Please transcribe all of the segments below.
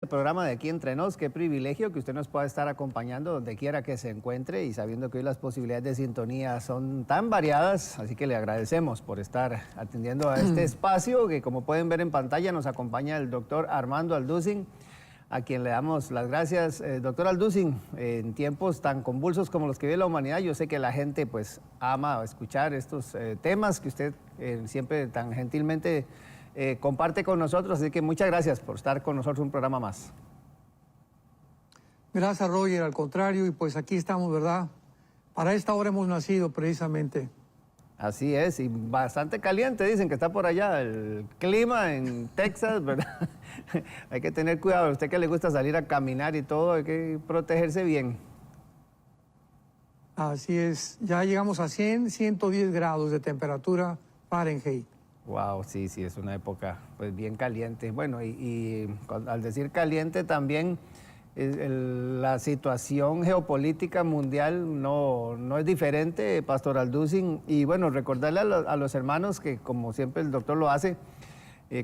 El programa de Aquí Entre Nos, qué privilegio que usted nos pueda estar acompañando donde quiera que se encuentre y sabiendo que hoy las posibilidades de sintonía son tan variadas, así que le agradecemos por estar atendiendo a este espacio que, como pueden ver en pantalla, nos acompaña el doctor Armando Alducin, a quien le damos las gracias. Doctor Alducin, en tiempos tan convulsos como los que vive la humanidad, yo sé que la gente pues ama escuchar estos temas que usted siempre tan gentilmente comparte con nosotros, así que muchas gracias por estar con nosotros un programa más. Gracias, Roger, al contrario, y pues aquí estamos, ¿verdad? Para esta hora hemos nacido precisamente. Así es, y bastante caliente, dicen que está por allá el clima en Texas, ¿verdad? Hay que tener cuidado, a usted que le gusta salir a caminar y todo, hay que protegerse bien. Así es, ya llegamos a 110 grados de temperatura Fahrenheit. Wow, sí, es una época pues bien caliente. Bueno, al decir caliente también la situación geopolítica mundial no es diferente, Pastor Alducin. Y bueno, recordarle a los hermanos que, como siempre el doctor lo hace,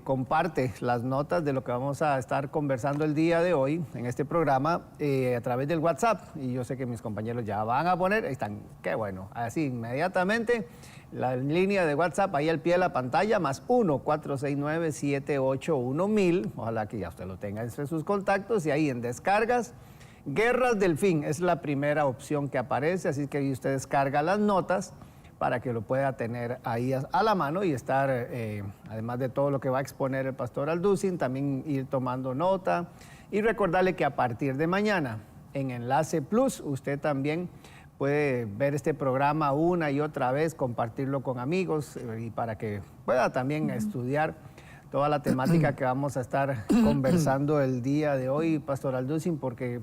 comparte las notas de lo que vamos a estar conversando el día de hoy en este programa a través del WhatsApp. Y yo sé que mis compañeros ya van a poner, ahí están, qué bueno, así inmediatamente. La línea de WhatsApp ahí al pie de la pantalla, más 1-469-781-1000. Ojalá que ya usted lo tenga entre sus contactos y ahí en descargas. Guerras del Fin es la primera opción que aparece, así que ahí usted descarga las notas para que lo pueda tener ahí a la mano y estar, además de todo lo que va a exponer el pastor Alducin, también ir tomando nota y recordarle que a partir de mañana en Enlace Plus usted también puede ver este programa una y otra vez, compartirlo con amigos y para que pueda también estudiar toda la temática que vamos a estar conversando el día de hoy, Pastor Alducin, porque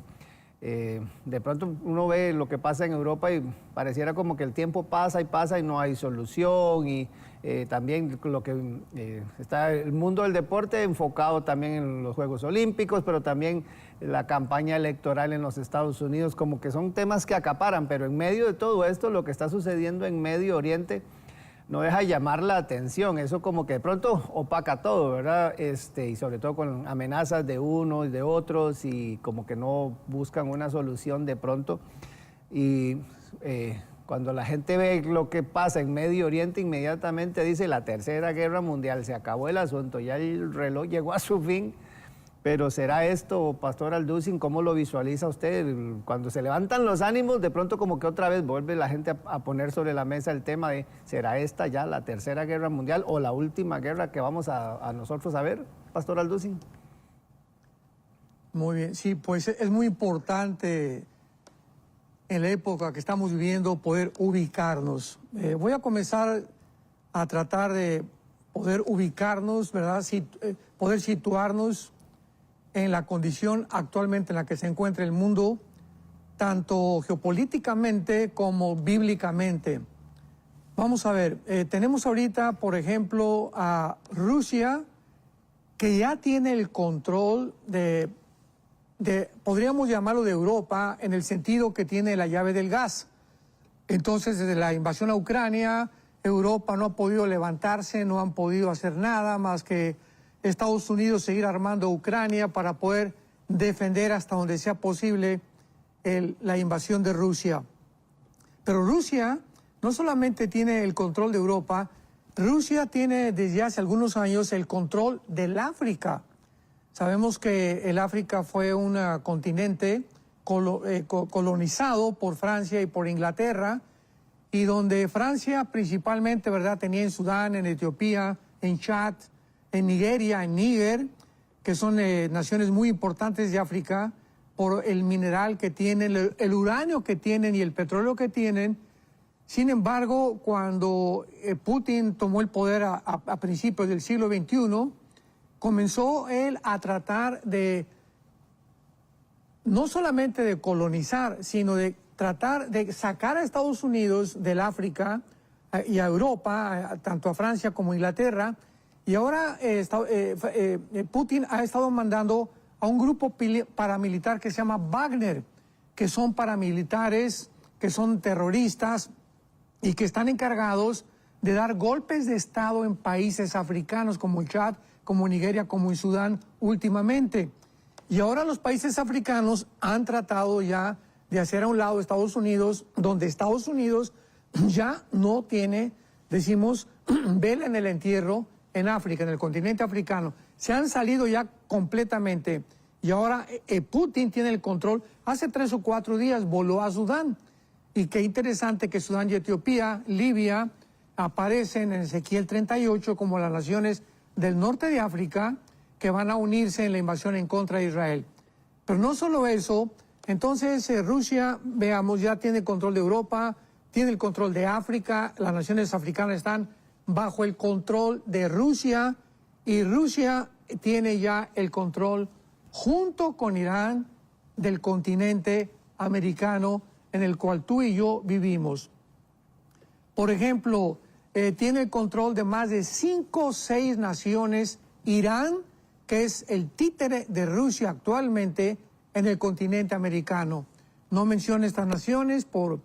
de pronto uno ve lo que pasa en Europa y pareciera como que el tiempo pasa y no hay solución, y también lo que está el mundo del deporte enfocado también en los Juegos Olímpicos, pero también la campaña electoral en los Estados Unidos, como que son temas que acaparan, pero en medio de todo esto lo que está sucediendo en Medio Oriente no deja de llamar la atención. Eso como que de pronto opaca todo, ¿verdad? Y sobre todo con amenazas de unos y de otros, y como que no buscan una solución de pronto. Y cuando la gente ve lo que pasa en Medio Oriente, inmediatamente dice: la Tercera Guerra Mundial, se acabó el asunto, ya el reloj llegó a su fin. Pero ¿será esto, Pastor Alducin? ¿Cómo lo visualiza usted? Cuando se levantan los ánimos, de pronto como que otra vez vuelve la gente a poner sobre la mesa el tema de ¿será esta ya la Tercera Guerra Mundial o la última guerra que vamos a nosotros a ver, Pastor Alducin? Muy bien, sí, pues es muy importante en la época que estamos viviendo poder ubicarnos. Voy a comenzar a tratar de poder ubicarnos, ¿verdad? Poder situarnos en la condición actualmente en la que se encuentra el mundo, tanto geopolíticamente como bíblicamente. Vamos a ver, tenemos ahorita, por ejemplo, a Rusia, que ya tiene el control podríamos llamarlo de Europa, en el sentido que tiene la llave del gas. Entonces, desde la invasión a Ucrania, Europa no ha podido levantarse, no han podido hacer nada más que Estados Unidos seguir armando Ucrania para poder defender hasta donde sea posible la invasión de Rusia. Pero Rusia no solamente tiene el control de Europa, Rusia tiene desde hace algunos años el control del África. Sabemos que el África fue un continente colonizado por Francia y por Inglaterra, y donde Francia principalmente, ¿verdad?, tenía en Sudán, en Etiopía, en Chad, en Nigeria, en Níger, que son naciones muy importantes de África, por el mineral que tienen, el uranio que tienen y el petróleo que tienen. Sin embargo, cuando Putin tomó el poder a principios del siglo XXI, comenzó él a tratar de, no solamente de colonizar, sino de tratar de sacar a Estados Unidos del África y a Europa, tanto a Francia como a Inglaterra. Y ahora Putin ha estado mandando a un grupo paramilitar que se llama Wagner, que son paramilitares, que son terroristas y que están encargados de dar golpes de Estado en países africanos como el Chad, como Nigeria, como en Sudán últimamente. Y ahora los países africanos han tratado ya de hacer a un lado Estados Unidos, donde Estados Unidos ya no tiene, decimos, vela en el entierro en África, en el continente africano. Se han salido ya completamente. Y ahora Putin tiene el control. Hace 3 o 4 días voló a Sudán. Y qué interesante que Sudán y Etiopía, Libia, aparecen en Ezequiel 38 como las naciones del norte de África que van a unirse en la invasión en contra de Israel. Pero no solo eso, entonces Rusia, veamos, ya tiene control de Europa, tiene el control de África, las naciones africanas están bajo el control de Rusia y Rusia tiene ya el control junto con Irán del continente americano en el cual tú y yo vivimos. Por ejemplo, tiene el control de más de 5 o 6 naciones, Irán, que es el títere de Rusia actualmente en el continente americano. No menciono estas naciones por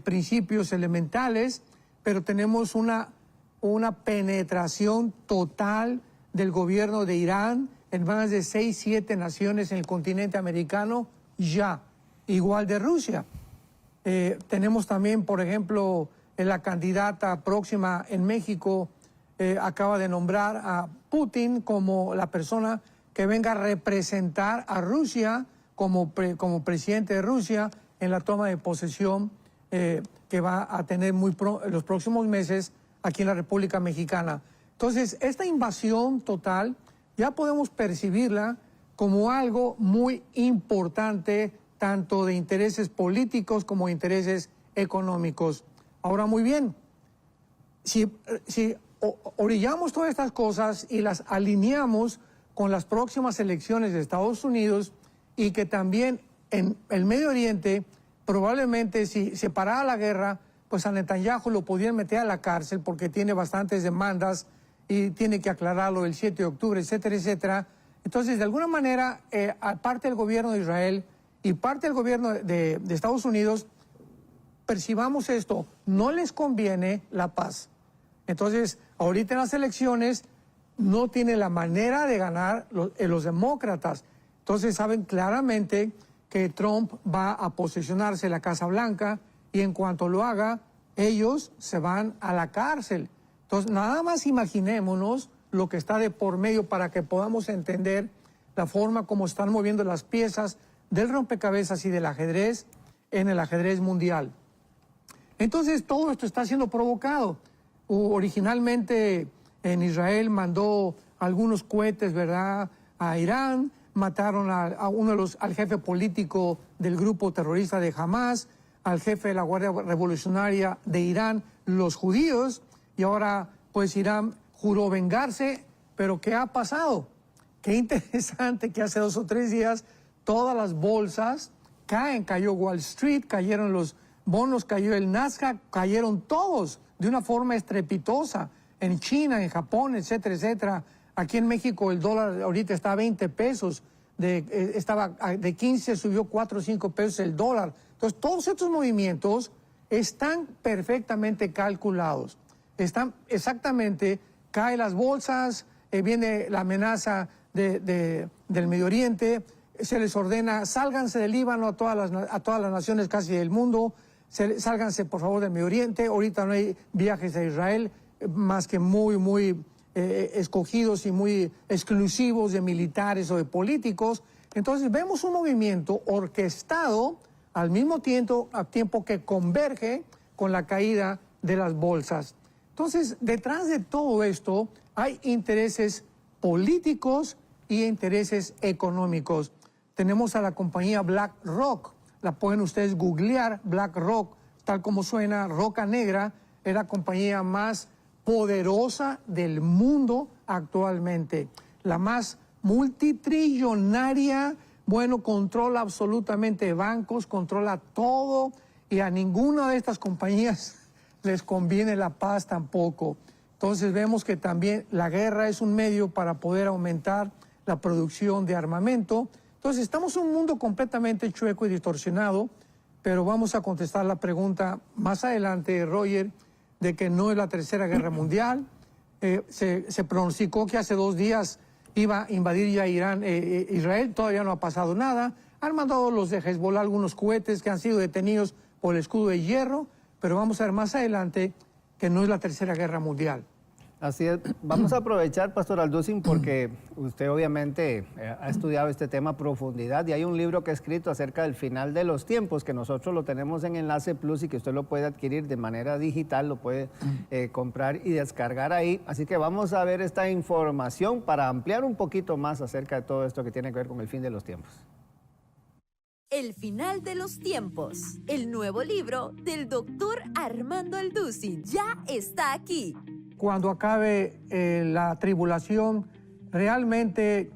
principios elementales, pero tenemos una penetración total del gobierno de Irán en más de 6, 7 naciones en el continente americano ya, igual de Rusia. Tenemos también, por ejemplo, la candidata próxima en México acaba de nombrar a Putin como la persona que venga a representar a Rusia como presidente de Rusia en la toma de posesión que va a tener en los próximos meses aquí en la República Mexicana. Entonces, esta invasión total ya podemos percibirla como algo muy importante, tanto de intereses políticos como de intereses económicos. Ahora, muy bien, si orillamos todas estas cosas y las alineamos con las próximas elecciones de Estados Unidos y que también en el Medio Oriente, probablemente si se parara la guerra, pues a Netanyahu lo podían meter a la cárcel porque tiene bastantes demandas y tiene que aclararlo el 7 de octubre, etcétera, etcétera. Entonces, de alguna manera, parte del gobierno de Israel y parte del gobierno de Estados Unidos, percibamos esto, no les conviene la paz. Entonces, ahorita en las elecciones no tiene la manera de ganar los demócratas. Entonces, saben claramente que Trump va a posesionarse en la Casa Blanca y en cuanto lo haga, ellos se van a la cárcel. Entonces, nada más imaginémonos lo que está de por medio para que podamos entender la forma como están moviendo las piezas del rompecabezas y del ajedrez en el ajedrez mundial. Entonces, todo esto está siendo provocado. Originalmente en Israel mandó algunos cohetes, ¿verdad?, a Irán, mataron al jefe político del grupo terrorista de Hamas, al jefe de la Guardia Revolucionaria de Irán, los judíos, y ahora pues Irán juró vengarse, pero ¿qué ha pasado? Qué interesante que hace 2 o 3 días todas las bolsas caen, cayó Wall Street, cayeron los bonos, cayó el Nasdaq, cayeron todos de una forma estrepitosa, en China, en Japón, etcétera, etcétera. Aquí en México el dólar ahorita está a 20 pesos, estaba de 15, subió 4 o 5 pesos el dólar. Entonces, todos estos movimientos están perfectamente calculados. Están exactamente, caen las bolsas, viene la amenaza del Medio Oriente, se les ordena, sálganse del Líbano a todas las naciones casi del mundo, sálganse por favor del Medio Oriente, ahorita no hay viajes a Israel, más que muy escogidos y muy exclusivos de militares o de políticos. Entonces vemos un movimiento orquestado al mismo tiempo que converge con la caída de las bolsas. Entonces, detrás de todo esto hay intereses políticos y intereses económicos. Tenemos a la compañía BlackRock, la pueden ustedes googlear, BlackRock, tal como suena, roca negra, es la compañía más poderosa del mundo actualmente, la más multitrillonaria, bueno, controla absolutamente bancos, controla todo y a ninguna de estas compañías les conviene la paz tampoco. Entonces vemos que también la guerra es un medio para poder aumentar la producción de armamento. Entonces estamos en un mundo completamente chueco y distorsionado, pero vamos a contestar la pregunta más adelante, Roger, de que no es la Tercera Guerra Mundial. Se pronosticó que hace 2 días iba a invadir ya Israel, todavía no ha pasado nada. Han mandado los de Hezbollah algunos cohetes que han sido detenidos por el escudo de hierro, pero vamos a ver más adelante que no es la Tercera Guerra Mundial. Así es. Vamos a aprovechar, Pastor Alducin, porque usted obviamente ha estudiado este tema a profundidad y hay un libro que ha escrito acerca del final de los tiempos, que nosotros lo tenemos en Enlace Plus y que usted lo puede adquirir de manera digital, lo puede comprar y descargar ahí. Así que vamos a ver esta información para ampliar un poquito más acerca de todo esto que tiene que ver con el fin de los tiempos. El final de los tiempos. El nuevo libro del doctor Armando Alducin ya está aquí. Cuando acabe la tribulación, realmente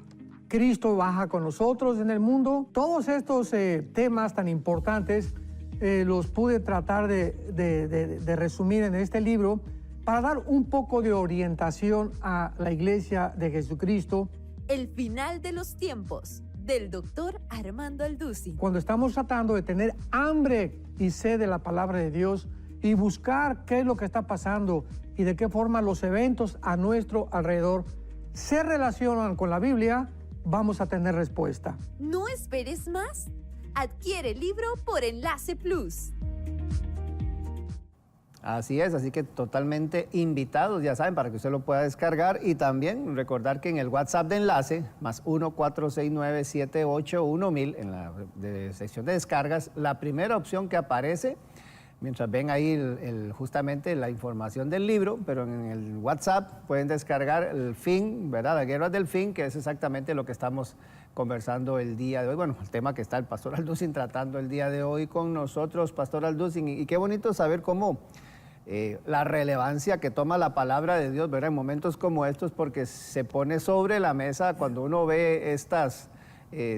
Cristo baja con nosotros en el mundo. Todos estos temas tan importantes los pude tratar de resumir en este libro para dar un poco de orientación a la Iglesia de Jesucristo. El final de los tiempos, del doctor Armando Alducin. Cuando estamos tratando de tener hambre y sed de la palabra de Dios y buscar qué es lo que está pasando y de qué forma los eventos a nuestro alrededor se relacionan con la Biblia, vamos a tener respuesta. No esperes más. Adquiere el libro por Enlace Plus. Así es, así que totalmente invitados, ya saben, para que usted lo pueda descargar y también recordar que en el WhatsApp de Enlace, más 1-469-78-1000, en la sección de descargas, la primera opción que aparece, mientras ven ahí justamente la información del libro, pero en el WhatsApp pueden descargar el fin, ¿verdad? Las guerras del fin, que es exactamente lo que estamos conversando el día de hoy. Bueno, el tema que está el Pastor Alducin tratando el día de hoy con nosotros, Pastor Alducin, y qué bonito saber cómo la relevancia que toma la palabra de Dios, ¿verdad? En momentos como estos, porque se pone sobre la mesa cuando uno ve estas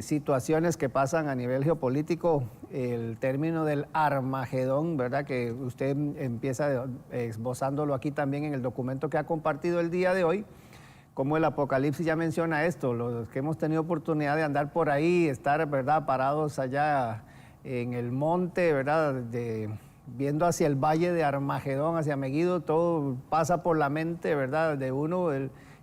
situaciones que pasan a nivel geopolítico, el término del Armagedón, ¿verdad? Que usted empieza esbozándolo aquí también en el documento que ha compartido el día de hoy, como el Apocalipsis ya menciona esto, los que hemos tenido oportunidad de andar por ahí, estar, ¿verdad?, parados allá en el monte, ¿verdad?, viendo hacia el valle de Armagedón, hacia Megiddo, todo pasa por la mente, ¿verdad?, de uno,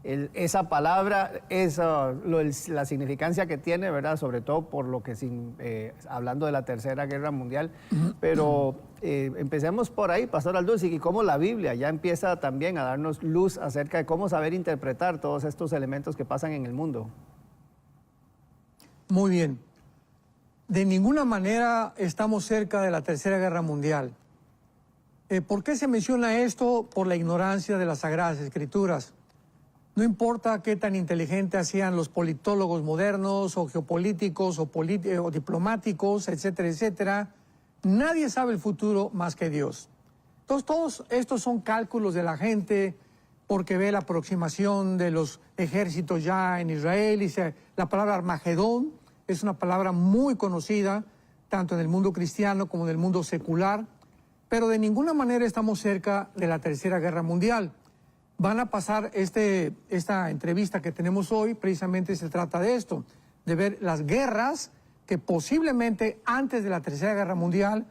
esa palabra, la significancia que tiene, ¿verdad?, sobre todo por lo que, hablando de la Tercera Guerra Mundial, pero empecemos por ahí, Pastor Alducin, y cómo la Biblia ya empieza también a darnos luz acerca de cómo saber interpretar todos estos elementos que pasan en el mundo. Muy bien. De ninguna manera estamos cerca de la Tercera Guerra Mundial. ¿Por qué se menciona esto? Por la ignorancia de las Sagradas Escrituras. No importa qué tan inteligentes sean los politólogos modernos o geopolíticos o diplomáticos, etcétera, etcétera, nadie sabe el futuro más que Dios. Entonces, todos estos son cálculos de la gente porque ve la aproximación de los ejércitos ya en Israel y la palabra Armagedón es una palabra muy conocida, tanto en el mundo cristiano como en el mundo secular, pero de ninguna manera estamos cerca de la Tercera Guerra Mundial. Van a pasar esta entrevista que tenemos hoy, precisamente se trata de esto, de ver las guerras que posiblemente antes de la Tercera Guerra Mundial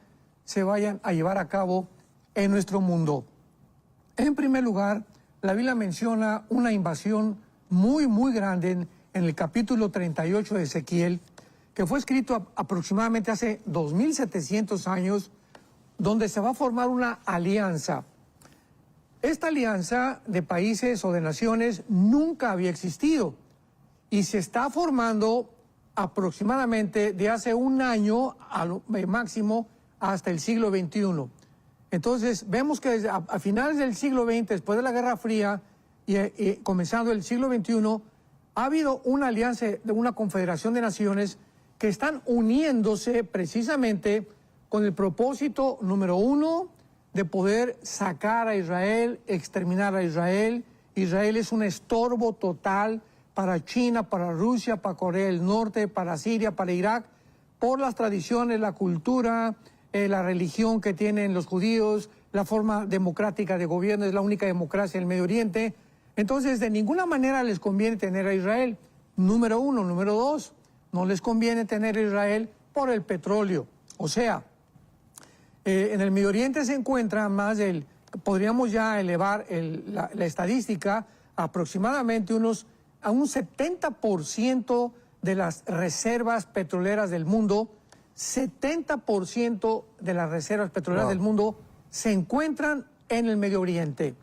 se vayan a llevar a cabo en nuestro mundo. En primer lugar, la Biblia menciona una invasión muy, muy grande en el capítulo 38 de Ezequiel, que fue escrito aproximadamente hace 2700 años, donde se va a formar una alianza. Esta alianza de países o de naciones nunca había existido y se está formando aproximadamente de hace un año al máximo hasta el siglo XXI. Entonces vemos que a finales del siglo XX, después de la Guerra Fría y comenzando el siglo XXI, ha habido una alianza, una confederación de naciones que están uniéndose precisamente con el propósito número uno de poder sacar a Israel, exterminar a Israel. Israel es un estorbo total para China, para Rusia, para Corea del Norte, para Siria, para Irak, por las tradiciones, la cultura, la religión que tienen los judíos, la forma democrática de gobierno, es la única democracia en el Medio Oriente. Entonces, de ninguna manera les conviene tener a Israel. Número uno. Número dos, no les conviene tener a Israel por el petróleo. O sea, en el Medio Oriente se encuentra más podríamos ya elevar la estadística a aproximadamente unos a un 70% de las reservas petroleras del mundo, 70% de las reservas petroleras del mundo se encuentran en el Medio Oriente.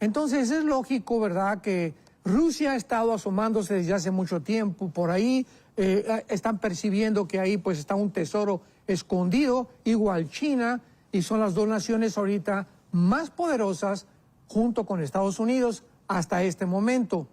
Entonces es lógico, ¿verdad?, que Rusia ha estado asomándose desde hace mucho tiempo por ahí, están percibiendo que ahí pues está un tesoro escondido, igual China, y son las dos naciones ahorita más poderosas junto con Estados Unidos hasta este momento.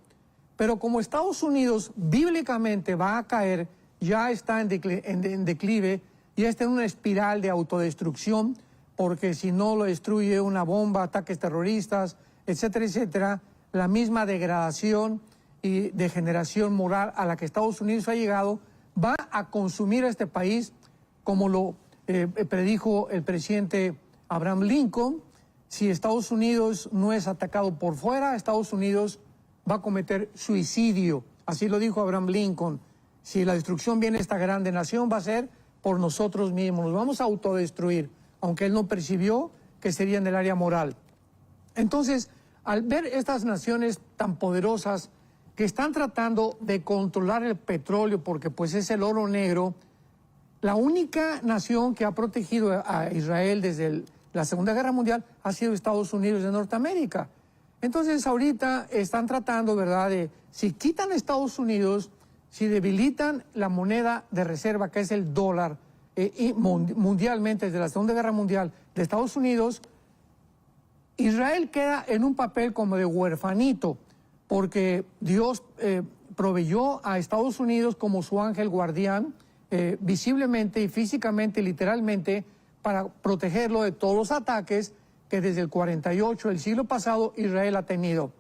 Pero como Estados Unidos bíblicamente va a caer, ya está en declive, ya está en una espiral de autodestrucción, porque si no lo destruye una bomba, ataques terroristas, etcétera, etcétera, la misma degradación y degeneración moral a la que Estados Unidos ha llegado va a consumir a este país, como lo predijo el presidente Abraham Lincoln. Si Estados Unidos no es atacado por fuera, Estados Unidos va a cometer suicidio. Así lo dijo Abraham Lincoln. Si la destrucción viene a esta grande nación, va a ser por nosotros mismos. Nos vamos a autodestruir, aunque él no percibió que sería en el área moral. Entonces, al ver estas naciones tan poderosas que están tratando de controlar el petróleo, porque pues es el oro negro, la única nación que ha protegido a Israel desde la Segunda Guerra Mundial ha sido Estados Unidos de Norteamérica. Entonces ahorita están tratando, ¿verdad?, de si quitan a Estados Unidos, si debilitan la moneda de reserva, que es el dólar, y mundialmente, desde la Segunda Guerra Mundial de Estados Unidos, Israel queda en un papel como de huerfanito, porque Dios proveyó a Estados Unidos como su ángel guardián, visiblemente y físicamente, literalmente, para protegerlo de todos los ataques que desde el 48, el siglo pasado, Israel ha tenido.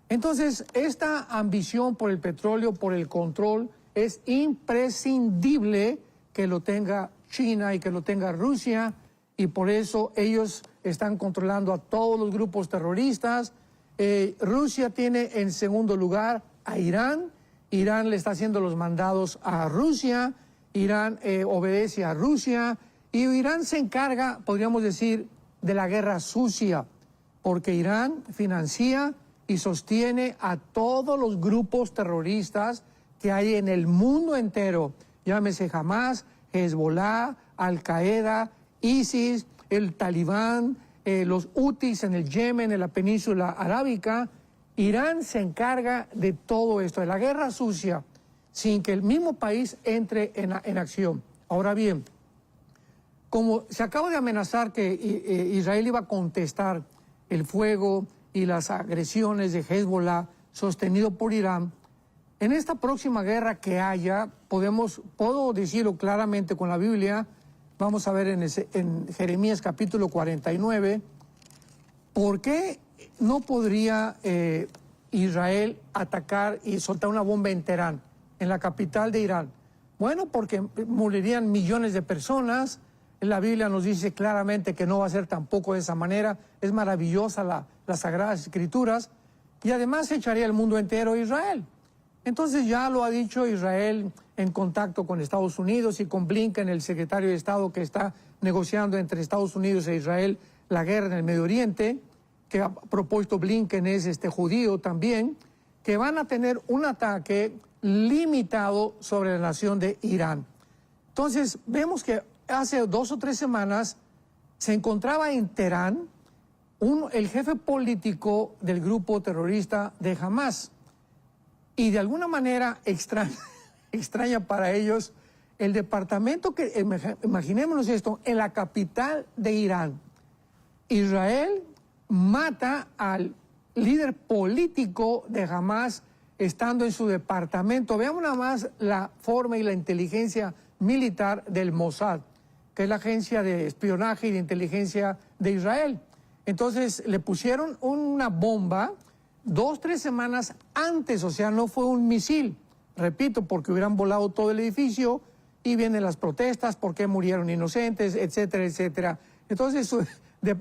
Entonces, esta ambición por el petróleo, por el control, es imprescindible que lo tenga China y que lo tenga Rusia, y por eso ellos están controlando a todos los grupos terroristas. Rusia tiene en segundo lugar a Irán. Irán le está haciendo los mandados a Rusia, Irán obedece a Rusia, y Irán se encarga, podríamos decir, de la guerra sucia, porque Irán financia y sostiene a todos los grupos terroristas que hay en el mundo entero, llámese Hamas, Hezbollah, Al-Qaeda, ISIS, el Talibán, los Hutis en el Yemen, en la península arábica. Irán se encarga de todo esto, de la guerra sucia, sin que el mismo país entre en acción. Ahora bien, como se acaba de amenazar que Israel iba a contestar el fuego y las agresiones de Hezbollah sostenido por Irán, en esta próxima guerra que haya, puedo decirlo claramente con la Biblia, vamos a ver en Jeremías capítulo 49, ¿por qué no podría Israel atacar y soltar una bomba en Teherán, en la capital de Irán? Bueno, porque morirían millones de personas. La Biblia nos dice claramente que no va a ser tampoco de esa manera. Es maravillosa las Sagradas Escrituras, y además echaría el mundo entero a Israel. Entonces ya lo ha dicho Israel en contacto con Estados Unidos y con Blinken, el secretario de Estado que está negociando entre Estados Unidos e Israel la guerra en el Medio Oriente, que ha propuesto Blinken es judío también, que van a tener un ataque limitado sobre la nación de Irán. Entonces vemos que hace 2 o 3 semanas se encontraba en Teherán el jefe político del grupo terrorista de Hamas. Y de alguna manera extraña para ellos, el departamento imaginémonos esto, en la capital de Irán, Israel mata al líder político de Hamas estando en su departamento. Veamos nada más la forma y la inteligencia militar del Mossad, que es la agencia de espionaje y de inteligencia de Israel. Entonces le pusieron una bomba 2 o 3 semanas antes, o sea, no fue un misil, repito, porque hubieran volado todo el edificio y vienen las protestas, por qué murieron inocentes, etcétera, etcétera. Entonces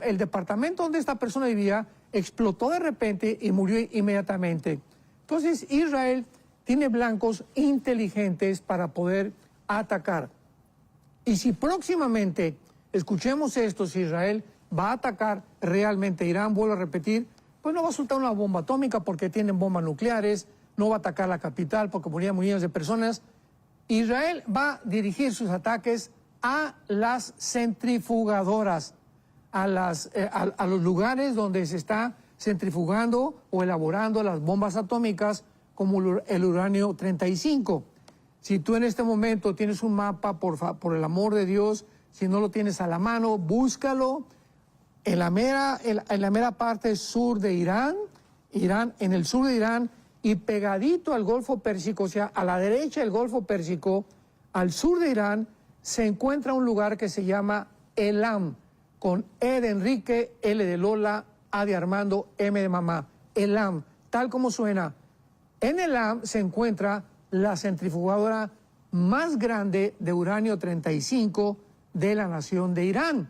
el departamento donde esta persona vivía explotó de repente y murió inmediatamente. Entonces Israel tiene blancos inteligentes para poder atacar. Y si próximamente, escuchemos esto, si Israel va a atacar realmente Irán, vuelvo a repetir, pues no va a soltar una bomba atómica porque tienen bombas nucleares, no va a atacar la capital porque morían millones de personas. Israel va a dirigir sus ataques a las centrifugadoras, a los lugares donde se está centrifugando o elaborando las bombas atómicas como el uranio 35. Si tú en este momento tienes un mapa, por el amor de Dios, si no lo tienes a la mano, búscalo. En la mera parte sur de Irán, en el sur de Irán, y pegadito al Golfo Pérsico, o sea, a la derecha del Golfo Pérsico, al sur de Irán, se encuentra un lugar que se llama Elam, con E de Enrique, L de Lola, A de Armando, M de mamá. Elam, tal como suena. En Elam se encuentra la centrifugadora más grande de uranio 35 de la nación de Irán.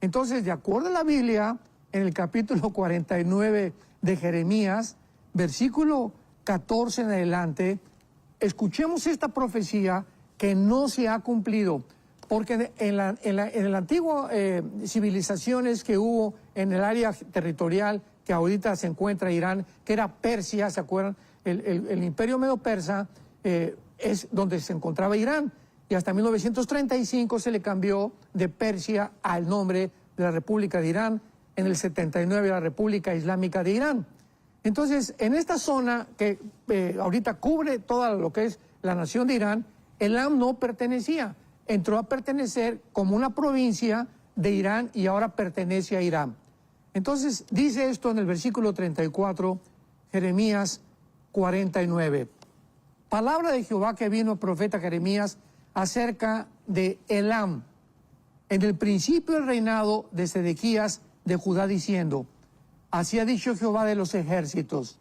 Entonces, de acuerdo a la Biblia, en el capítulo 49 de Jeremías, versículo 14 en adelante, escuchemos esta profecía que no se ha cumplido, porque en las antiguas civilizaciones que hubo en el área territorial que ahorita se encuentra Irán, que era Persia, ¿se acuerdan? El imperio medo-persa es donde se encontraba Irán, y hasta 1935 se le cambió de Persia al nombre de la República de Irán, en el 79 la República Islámica de Irán. Entonces, en esta zona que ahorita cubre todo lo que es la nación de Irán, Elam no pertenecía, entró a pertenecer como una provincia de Irán y ahora pertenece a Irán. Entonces, dice esto en el versículo 34, Jeremías 49. Palabra de Jehová que vino el profeta Jeremías acerca de Elam, en el principio del reinado de Sedequías de Judá, diciendo: así ha dicho Jehová de los ejércitos,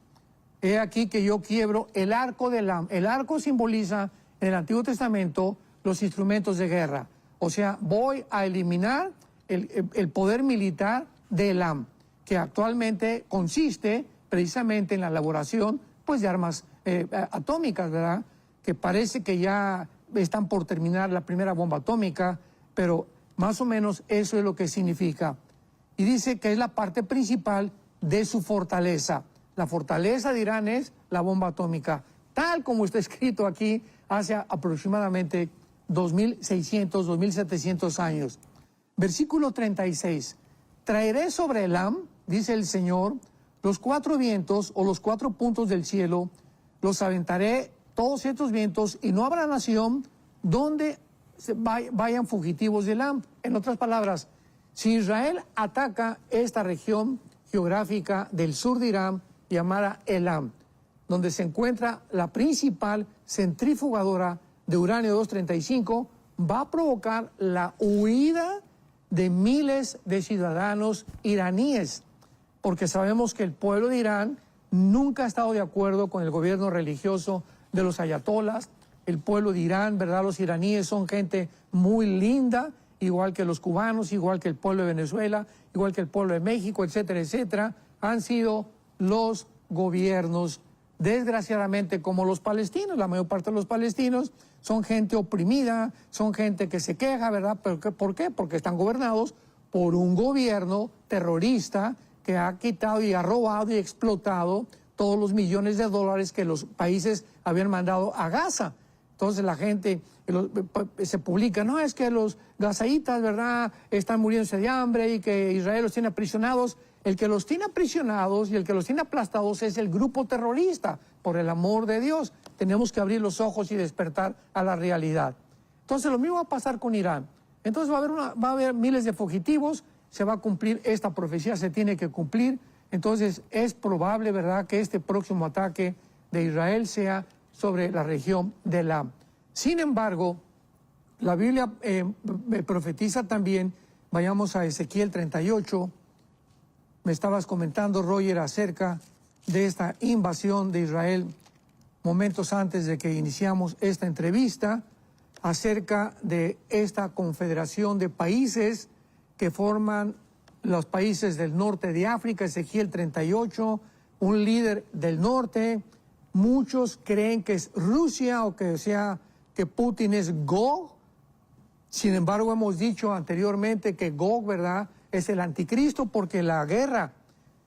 he aquí que yo quiebro el arco de Elam. El arco simboliza en el Antiguo Testamento los instrumentos de guerra. O sea, voy a eliminar el poder militar de Elam, que actualmente consiste precisamente en la elaboración pues, de armas atómicas, ¿verdad? Que parece que ya están por terminar la primera bomba atómica, pero más o menos eso es lo que significa. Y dice que es la parte principal de su fortaleza. La fortaleza de Irán es la bomba atómica, tal como está escrito aquí hace aproximadamente 2.600, 2.700 años. Versículo 36. Traeré sobre Elam, dice el Señor, los 4 vientos o los 4 puntos del cielo, los aventaré todos estos vientos y no habrá nación donde vayan fugitivos de Elam. En otras palabras, si Israel ataca esta región geográfica del sur de Irán llamada Elam, donde se encuentra la principal centrifugadora de uranio 235, va a provocar la huida de miles de ciudadanos iraníes, porque sabemos que el pueblo de Irán nunca ha estado de acuerdo con el gobierno religioso de los ayatolas. El pueblo de Irán, ¿verdad? Los iraníes son gente muy linda, igual que los cubanos, igual que el pueblo de Venezuela, igual que el pueblo de México, etcétera, etcétera. Han sido los gobiernos, desgraciadamente, como los palestinos. La mayor parte de los palestinos son gente oprimida, son gente que se queja, ¿verdad? ¿Pero por qué? Porque están gobernados por un gobierno terrorista que ha quitado y ha robado y explotado todos los millones de dólares que los países habían mandado a Gaza. Entonces la gente se publica, no, es que los gazaitas, ¿verdad?, están muriéndose de hambre y que Israel los tiene aprisionados. El que los tiene aprisionados y el que los tiene aplastados es el grupo terrorista. Por el amor de Dios, tenemos que abrir los ojos y despertar a la realidad. Entonces lo mismo va a pasar con Irán. Entonces va a haber miles de fugitivos, se va a cumplir esta profecía, se tiene que cumplir. Entonces es probable, ¿verdad?, que este próximo ataque de Israel sea sobre la región de Elam. Sin embargo, la Biblia profetiza también, vayamos a Ezequiel 38, me estabas comentando, Roger, acerca de esta invasión de Israel momentos antes de que iniciamos esta entrevista, acerca de esta confederación de países que forman los países del norte de África, Ezequiel 38, un líder del norte. Muchos creen que es Rusia o que Putin es Gog. Sin embargo, hemos dicho anteriormente que Gog, ¿verdad?, es el anticristo, porque la guerra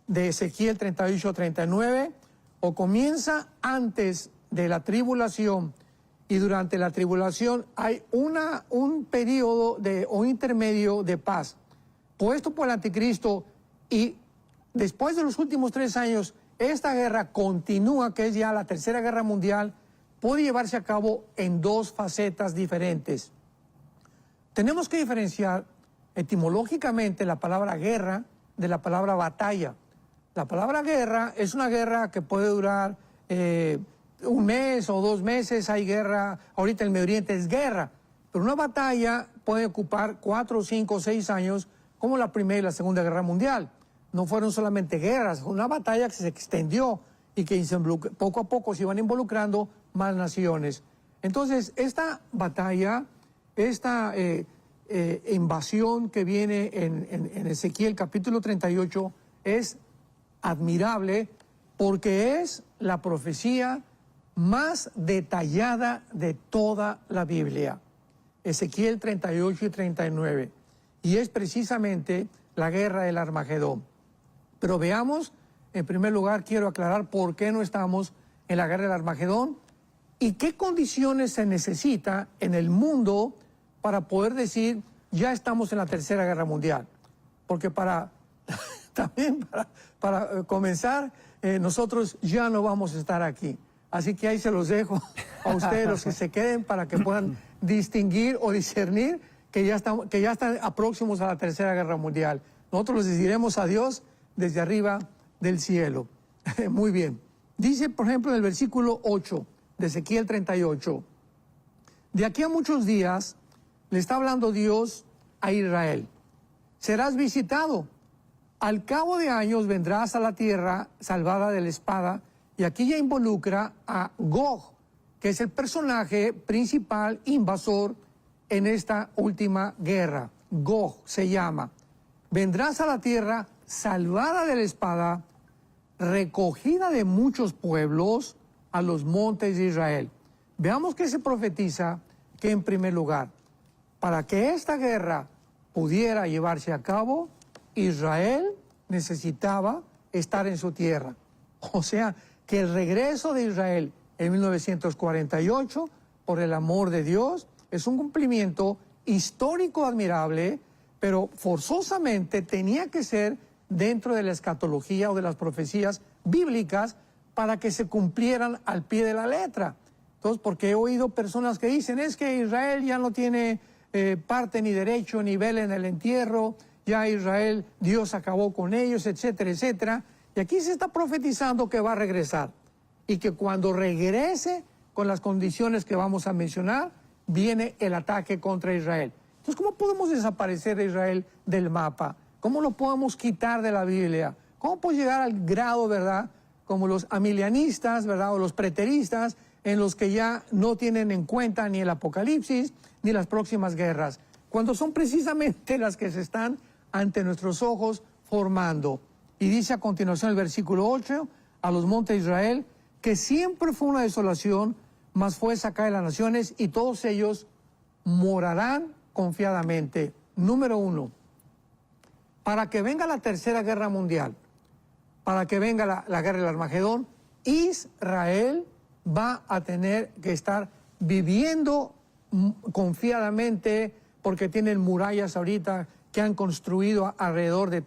de Ezequiel 38-39 o comienza antes de la tribulación y durante la tribulación hay un periodo o intermedio de paz puesto por el anticristo, y después de los últimos 3 años esta guerra continúa, que es ya la tercera guerra mundial, puede llevarse a cabo en 2 facetas diferentes. Tenemos que diferenciar etimológicamente la palabra guerra de la palabra batalla. La palabra guerra es una guerra que puede durar 1 mes o 2 meses. Hay guerra, ahorita en el Medio Oriente es guerra, pero una batalla puede ocupar 4, 5, 6 años, como la Primera y la Segunda Guerra Mundial. No fueron solamente guerras, fue una batalla que se extendió y que poco a poco se iban involucrando más naciones. Entonces, esta batalla, esta invasión que viene en Ezequiel capítulo 38 es admirable porque es la profecía más detallada de toda la Biblia. Ezequiel 38 y 39. Y es precisamente la guerra del Armagedón. Pero veamos, en primer lugar, quiero aclarar por qué no estamos en la guerra del Armagedón y qué condiciones se necesita en el mundo para poder decir, ya estamos en la tercera guerra mundial. Porque también para comenzar, nosotros ya no vamos a estar aquí. Así que ahí se los dejo a ustedes, los que se queden, para que puedan distinguir o discernir que ya están próximos a la tercera guerra mundial. Nosotros les diremos adiós desde arriba del cielo. Muy bien. Dice, por ejemplo, en el versículo 8 de Ezequiel 38, de aquí a muchos días le está hablando Dios a Israel. Serás visitado. Al cabo de años vendrás a la tierra salvada de la espada, y aquí ya involucra a Gog, que es el personaje principal invasor en esta última guerra. Gog se llama. Vendrás a la tierra salvada de la espada, recogida de muchos pueblos, a los montes de Israel. Veamos qué se profetiza, que en primer lugar, para que esta guerra pudiera llevarse a cabo, Israel necesitaba estar en su tierra. O sea, que el regreso de Israel en 1948, por el amor de Dios, es un cumplimiento histórico admirable, pero forzosamente tenía que ser dentro de la escatología o de las profecías bíblicas para que se cumplieran al pie de la letra. Entonces, porque he oído personas que dicen, es que Israel ya no tiene parte ni derecho ni vela en el entierro, ya Israel, Dios acabó con ellos, etcétera, etcétera. Y aquí se está profetizando que va a regresar y que cuando regrese con las condiciones que vamos a mencionar, viene el ataque contra Israel. Entonces, ¿cómo podemos desaparecer a Israel del mapa? ¿Cómo lo podemos quitar de la Biblia? ¿Cómo podemos llegar al grado, verdad, como los amilianistas, verdad, o los preteristas, en los que ya no tienen en cuenta ni el Apocalipsis ni las próximas guerras, cuando son precisamente las que se están ante nuestros ojos formando? Y dice a continuación el versículo 8, a los montes de Israel, que siempre fue una desolación, mas fue sacada de las naciones, y todos ellos morarán confiadamente. Número 1, para que venga la tercera guerra mundial, para que venga la guerra del Armagedón, Israel va a tener que estar viviendo confiadamente, porque tienen murallas ahorita que han construido alrededor de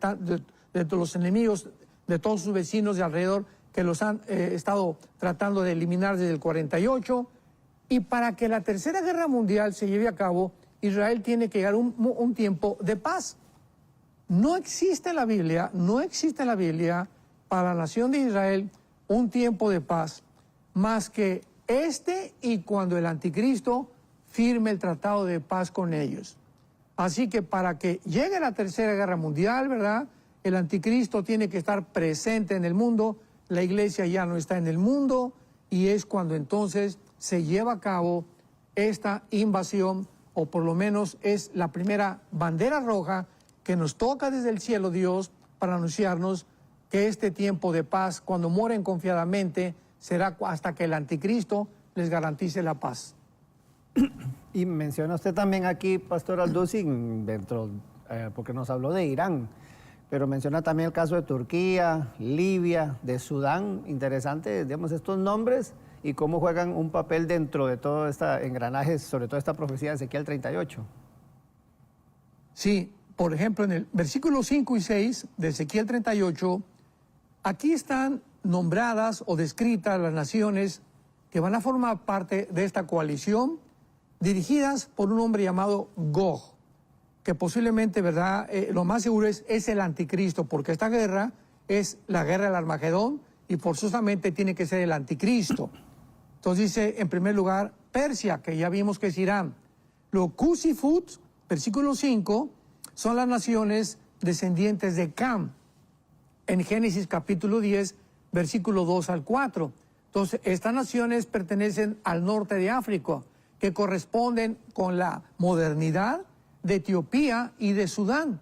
los enemigos, de todos sus vecinos de alrededor, que los han estado tratando de eliminar desde el 48. Y para que la tercera guerra mundial se lleve a cabo, Israel tiene que llegar un tiempo de paz. No existe en la Biblia para la nación de Israel un tiempo de paz, más que y cuando el anticristo firme el tratado de paz con ellos. Así que para que llegue la tercera guerra mundial, ¿verdad?, el anticristo tiene que estar presente en el mundo, la iglesia ya no está en el mundo, y es cuando entonces se lleva a cabo esta invasión, o por lo menos es la primera bandera roja que nos toca desde el cielo Dios para anunciarnos que este tiempo de paz, cuando mueren confiadamente, será hasta que el anticristo les garantice la paz. Y menciona usted también aquí, Pastor Alducin, porque nos habló de Irán. Pero menciona también el caso de Turquía, Libia, de Sudán. Interesante, digamos, estos nombres y cómo juegan un papel dentro de todo este engranaje, sobre todo esta profecía de Ezequiel 38. Sí, por ejemplo, en el versículo 5 y 6 de Ezequiel 38, aquí están nombradas o descritas las naciones que van a formar parte de esta coalición, dirigidas por un hombre llamado Gog, que posiblemente, ¿verdad?, lo más seguro es el anticristo, porque esta guerra es la guerra del Armagedón y forzosamente tiene que ser el anticristo. Entonces dice, en primer lugar, Persia, que ya vimos que es Irán. Los Cusifut, versículo 5, son las naciones descendientes de Cam, en Génesis capítulo 10, versículo 2 al 4. Entonces, estas naciones pertenecen al norte de África, que corresponden con la modernidad de Etiopía y de Sudán.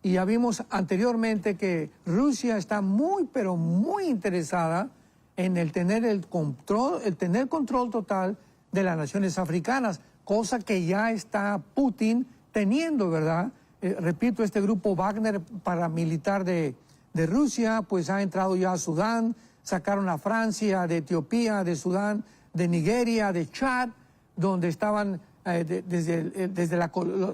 Y ya vimos anteriormente que Rusia está muy, pero muy interesada en el tener control total de las naciones africanas, cosa que ya está Putin teniendo, ¿verdad? Repito, este grupo Wagner paramilitar de Rusia, pues ha entrado ya a Sudán, sacaron a Francia, de Etiopía, de Sudán, de Nigeria, de Chad, donde estaban desde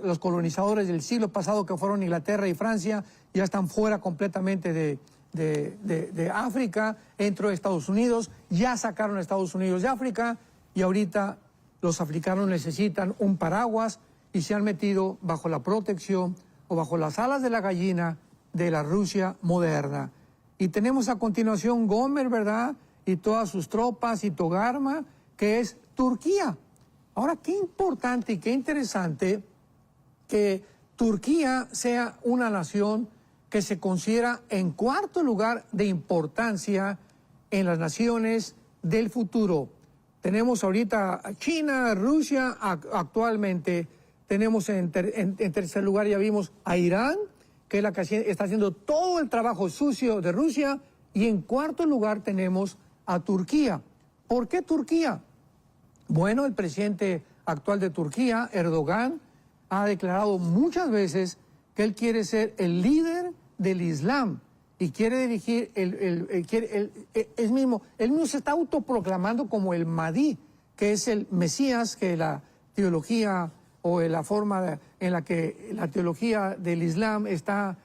los colonizadores del siglo pasado, que fueron Inglaterra y Francia, ya están fuera completamente de África, entró a Estados Unidos, ya sacaron a Estados Unidos de África, y ahorita los africanos necesitan un paraguas y se han metido bajo la protección o bajo las alas de la gallina de la Rusia moderna. Y tenemos a continuación Gomer, ¿verdad?, y todas sus tropas, y Togarma, que es Turquía. Ahora, qué importante y qué interesante que Turquía sea una nación que se considera en cuarto lugar de importancia en las naciones del futuro. Tenemos ahorita a China, Rusia, actualmente tenemos en tercer lugar, ya vimos a Irán, que es la que está haciendo todo el trabajo sucio de Rusia, y en cuarto lugar tenemos a Turquía. ¿Por qué Turquía? Bueno, el presidente actual de Turquía, Erdogan, ha declarado muchas veces que él quiere ser el líder del Islam y quiere dirigir, él mismo se está autoproclamando como el Mahdi, que es el Mesías, que la teología o la forma en la que la teología del Islam está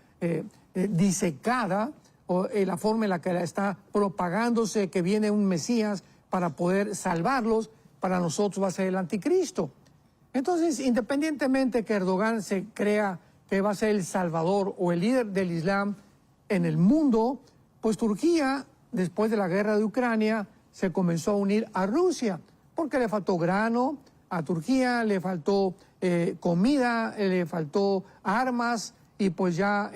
disecada, o la forma en la que está propagándose que viene un Mesías para poder salvarlos. Para nosotros va a ser el anticristo. Entonces, independientemente que Erdogan se crea que va a ser el salvador o el líder del Islam en el mundo, pues Turquía, después de la guerra de Ucrania, se comenzó a unir a Rusia, porque le faltó grano a Turquía, le faltó comida, le faltó armas, y pues ya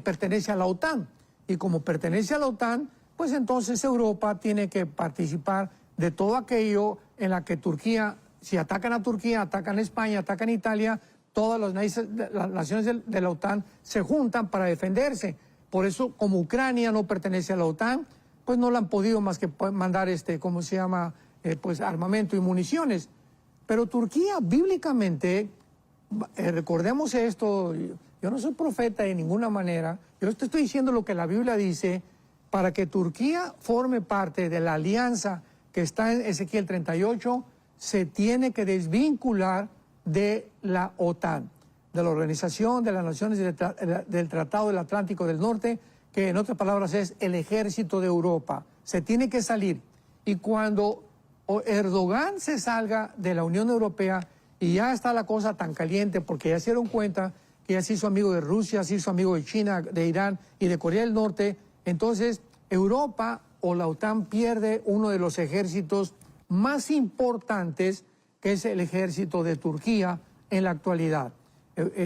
pertenece a la OTAN. Y como pertenece a la OTAN, pues entonces Europa tiene que participar de todo aquello en la que Turquía, si atacan a Turquía, atacan a España, atacan a Italia, todas las naciones de la OTAN se juntan para defenderse. Por eso, como Ucrania no pertenece a la OTAN, pues no le han podido más que mandar pues armamento y municiones. Pero Turquía, bíblicamente, recordemos esto, yo no soy profeta de ninguna manera, yo te estoy diciendo lo que la Biblia dice, para que Turquía forme parte de la alianza que está en Ezequiel 38, se tiene que desvincular de la OTAN, de la Organización de las Naciones del Tratado del Atlántico del Norte, que en otras palabras es el ejército de Europa. Se tiene que salir. Y cuando Erdogan se salga de la Unión Europea, y ya está la cosa tan caliente porque ya se dieron cuenta que ya se hizo amigo de Rusia, se hizo amigo de China, de Irán y de Corea del Norte, entonces Europa o la OTAN pierde uno de los ejércitos más importantes, que es el ejército de Turquía en la actualidad.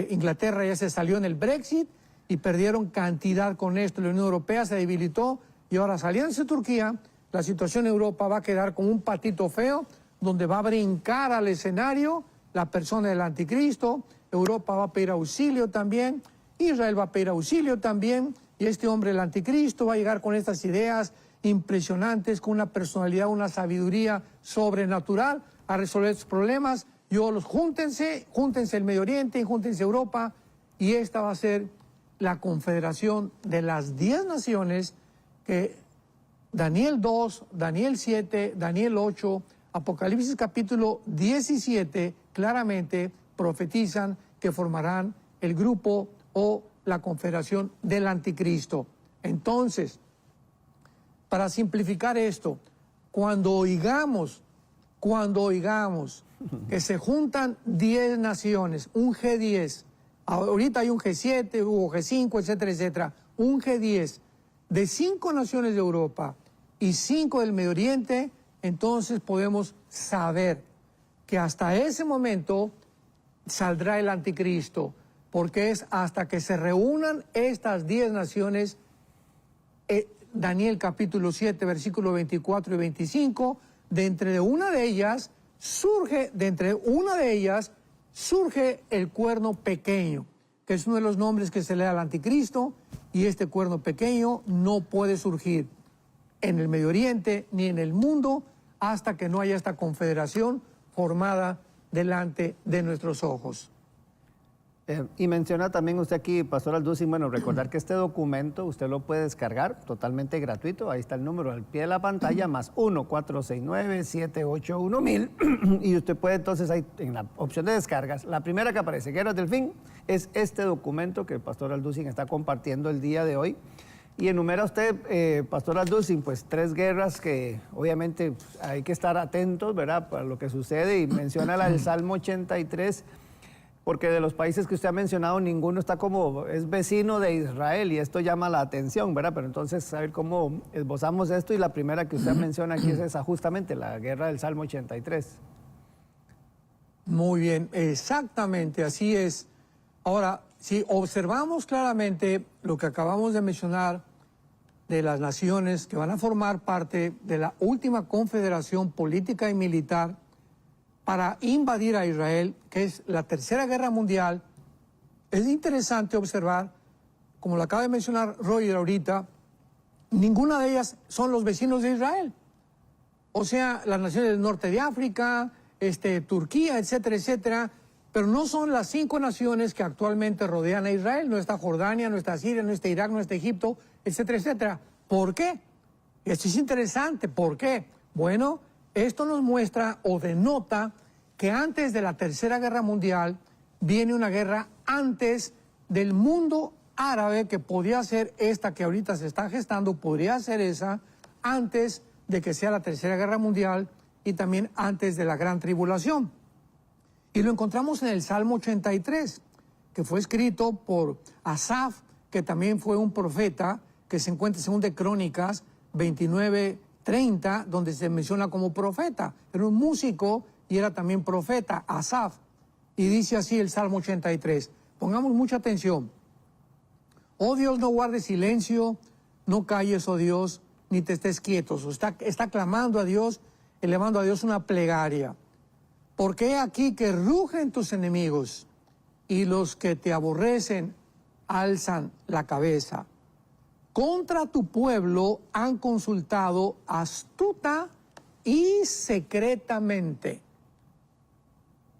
Inglaterra ya se salió en el Brexit y perdieron cantidad con esto. La Unión Europea se debilitó y ahora, saliéndose Turquía, la situación en Europa va a quedar como un patito feo, donde va a brincar al escenario la persona del anticristo. Europa va a pedir auxilio también, Israel va a pedir auxilio también, y este hombre, el anticristo, va a llegar con estas ideas impresionantes, con una personalidad, una sabiduría sobrenatural a resolver sus problemas. Júntense el Medio Oriente y júntense Europa, y esta va a ser la confederación de las 10 naciones que Daniel 2, Daniel 7, Daniel 8, Apocalipsis capítulo 17 claramente profetizan que formarán el grupo o la confederación del anticristo. Entonces, para simplificar esto, cuando oigamos que se juntan 10 naciones, un G10, ahorita hay un G7, hubo G5, etcétera, etcétera, un G10 de 5 naciones de Europa y 5 del Medio Oriente, entonces podemos saber que hasta ese momento saldrá el anticristo, porque es hasta que se reúnan estas 10 naciones, Daniel capítulo 7, versículo 24 y 25, de entre una de ellas surge el cuerno pequeño, que es uno de los nombres que se le da al anticristo, y este cuerno pequeño no puede surgir en el Medio Oriente ni en el mundo hasta que no haya esta confederación formada delante de nuestros ojos. Y menciona también usted aquí, Pastor Alducin, bueno, recordar que este documento usted lo puede descargar totalmente gratuito. Ahí está el número al pie de la pantalla, más 1-469-781-1000. Y usted puede entonces ahí en la opción de descargas, la primera que aparece, Guerras del Fin, es este documento que el Pastor Alducin está compartiendo el día de hoy. Y enumera usted, Pastor Alducin, pues 3 guerras que obviamente hay que estar atentos, ¿verdad?, para lo que sucede. Y menciona la del Salmo 83, porque de los países que usted ha mencionado, ninguno está como, es vecino de Israel, y esto llama la atención, ¿verdad? Pero entonces, saber cómo esbozamos esto, y la primera que usted menciona aquí es esa, justamente, la guerra del Salmo 83. Muy bien, exactamente, así es. Ahora, si observamos claramente lo que acabamos de mencionar de las naciones que van a formar parte de la última confederación política y militar para invadir a Israel, que es la Tercera Guerra Mundial, es interesante observar, como lo acaba de mencionar Roger ahorita, ninguna de ellas son los vecinos de Israel. O sea, las naciones del norte de África, Turquía, etcétera, etcétera, pero no son las 5 naciones que actualmente rodean a Israel. No está Jordania, no está Siria, no está Irak, no está Egipto, etcétera, etcétera. ¿Por qué? Esto es interesante. ¿Por qué? Bueno, esto nos muestra o denota que antes de la Tercera Guerra Mundial viene una guerra antes del mundo árabe, que podría ser esta que ahorita se está gestando, podría ser esa, antes de que sea la Tercera Guerra Mundial y también antes de la Gran Tribulación. Y lo encontramos en el Salmo 83, que fue escrito por Asaf, que también fue un profeta, que se encuentra según de Crónicas 29:30, donde se menciona como profeta. Era un músico y era también profeta, Asaf. Y dice así el Salmo 83. Pongamos mucha atención. Oh Dios, no guardes silencio, no calles, oh Dios, ni te estés quietos. Está clamando a Dios, elevando a Dios una plegaria. Porque he aquí que rugen tus enemigos, y los que te aborrecen alzan la cabeza. Contra tu pueblo han consultado astuta y secretamente,